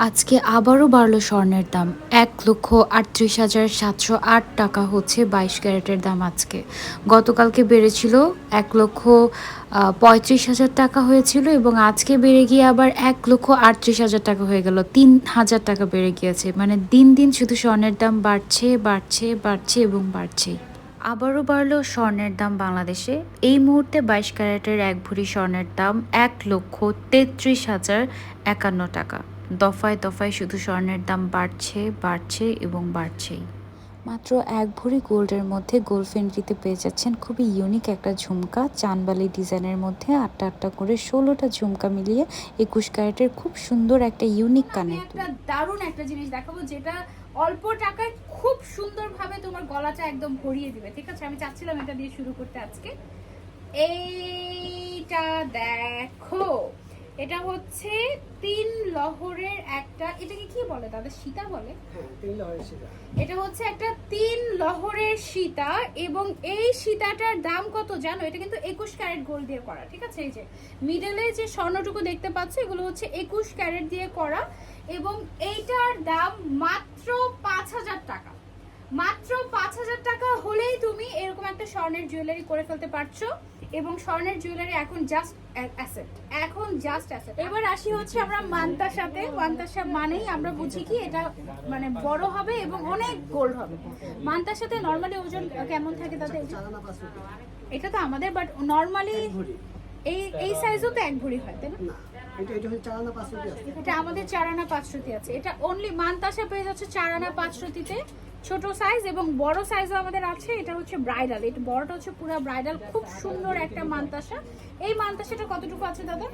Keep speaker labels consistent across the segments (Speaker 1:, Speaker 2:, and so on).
Speaker 1: আজকে আবারও বাড়ল স্বর্ণের দাম। ১,৩৮,৭০৮ টাকা হচ্ছে ২২ ক্যারেটের দাম আজকে। গতকালকে বেড়েছিল ১,৩৫,০০০ টাকা হয়েছিল এবং আজকে বেড়ে গিয়ে আবার ১,৩৮,০০০ টাকা হয়ে গেল। ৩,০০০ টাকা বেড়ে গিয়েছে। মানে দিন দিন শুধু স্বর্ণের দাম বাড়ছে বাড়ছে বাড়ছে এবং বাড়ছেই। আবারও বাড়ল স্বর্ণের দাম বাংলাদেশে। এই মুহূর্তে ২২ ক্যারেটের এক ভরি স্বর্ণের দাম ১,৩৩,০৫১ টাকা। দফায় দফায় শুধু স্বর্ণের দাম বাড়ছে বাড়ছে এবং বাড়ছেই। মাত্র এক ভরি গোল্ডের মধ্যে গোল্ডফিনরিতে পেয়ে যাচ্ছেন খুবই ইউনিক একটা ঝুমকা, চানবালি ডিজাইনের মধ্যে আটটা আটটা করে ১৬টা ঝুমকা মিলিয়ে ২১ ক্যারেটের খুব সুন্দর একটা ইউনিক কানের।
Speaker 2: একটা দারুণ একটা জিনিস দেখাবো যেটা অল্প টাকায় খুব সুন্দরভাবে তোমার গলাটা একদম ভরিয়ে দিবে। ঠিক আছে, আমি চাচ্ছিলাম এটা দিয়ে শুরু করতে আজকে। এইটা দেখো, এটা হচ্ছে ৩ লহরের একটা, এটাকে কি বলে দাদা? সীতা বলে?
Speaker 3: হ্যাঁ, ৩ লহরের সীতা।
Speaker 2: এটা হচ্ছে একটা ৩ লহরের সীতা এবং এই সীতাটার দাম কত জানো? এটা কিন্তু ২১ ক্যারেট গোল্ড দিয়ে করা। ঠিক আছে, এই যে মিডলে যে স্বর্ণটুকু দেখতে পাচ্ছ এগুলো হচ্ছে ২১ ক্যারেট দিয়ে করা এবং এইটার দাম মাত্র ৫,০০০ টাকা। মাত্র ৫,০০০ টাকা হলেই তুমি এরকম একটা স্বর্ণের জুয়েলারি করে ফেলতে পারছো এবং স্বর্ণের জুয়েলারি এখন জাস্ট অ্যাসেট, এখন জাস্ট অ্যাসেট। এবার আসি হচ্ছে আমরা মান্তার সাথে। মান্তাসা মানেই আমরা বুঝি কি এটা মানে বড় হবে এবং অনেক গোল্ড হবে। মান্তার সাথে নরমালি ওজন কেমন থাকে তাদের? এটা তো আমাদের, বাট নরমালি এই সাইজও তো এক ভরি হয়, তাই না? এটা আমাদের ৪ আনা ৫ রতি আছে। এটা অনলি মান্তাসা পেয়ে যাচ্ছে ৪ আনা ৫ রতিতে ছোট সাইজ এবং বড় সাইজও আমাদের আছে। এটা হচ্ছে ব্রাইডাল, এটা বড়টা হচ্ছে পুরো ব্রাইডাল, খুব সুন্দর একটা মান্তাসা। এই মান্তাসাটা কতটুকু আছে দাদা?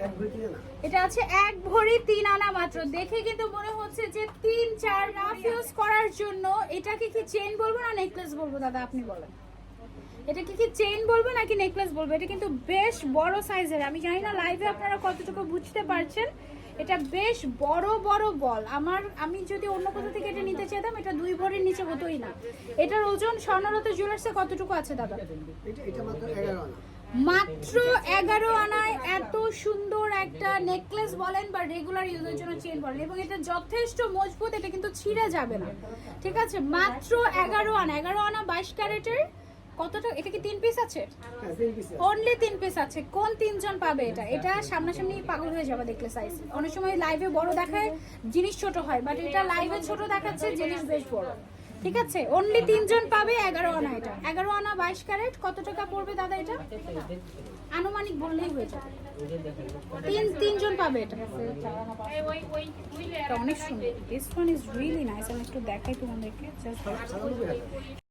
Speaker 2: এটা আছে এক ভরি ৩ আনা মাত্র। দেখে কিন্তু মনে হচ্ছে যে ৩-৪ রাফ ইউজ করার জন্য। এটাকে কি চেইন বলবো না নেকলেস বলবো দাদা, আপনি বলেন? এটাকে কি চেইন বলবো নাকি নেকলেস বলবো? এটা কিন্তু বেশ বড় সাইজের। আমি জানি না লাইভে আপনারা কতটুকু বুঝতে পারছেন। এটা বেশ বড় বড় বল। আমি যদি অন্য কোথা থেকে এটা নিতে চাইতাম এটা ২ ভরির নিচে হতোই না। এটার ওজন স্বর্ণরত্ন জুয়েলার্সে কতটুকু আছে দাদা? মাত্র ১১ আনায় এত সুন্দর একটা নেকলেস বলেন বা রেগুলার ইউজের জন্য চেইন বলেন, এবং এটা যথেষ্ট মজবুত, এটা কিন্তু ছিঁড়ে যাবে না। ঠিক আছে, মাত্র ১১ আনা। ১১ আনা ২২ ক্যারেটের কতটা? এটা কি ৩ পিস আছে? অনলি ৩ পিস আছে। কোন ৩ জন পাবে এটা? এটা সামনাসামনি পাগল হয়ে যাবে দেখলে সাইজ। অনেক সময় লাইভে বড় দেখায়, জিনিস ছোট হয়, বাট এটা লাইভে ছোট দেখাচ্ছে, জিনিস বেশ বড়। ঠিক আছে, অনলি ৩ জন পাবে ১১ আনা। এটা ১১ আনা ২২ ক্যারেট। কত টাকা পড়বে দাদা এটা? আনুমানিক বললেই হয়ে যাবে। ৩ জন পাবে এটা। অনেক সুন্দর। This one is really nice. আমি একটু দেখাই তোমাদেরকে।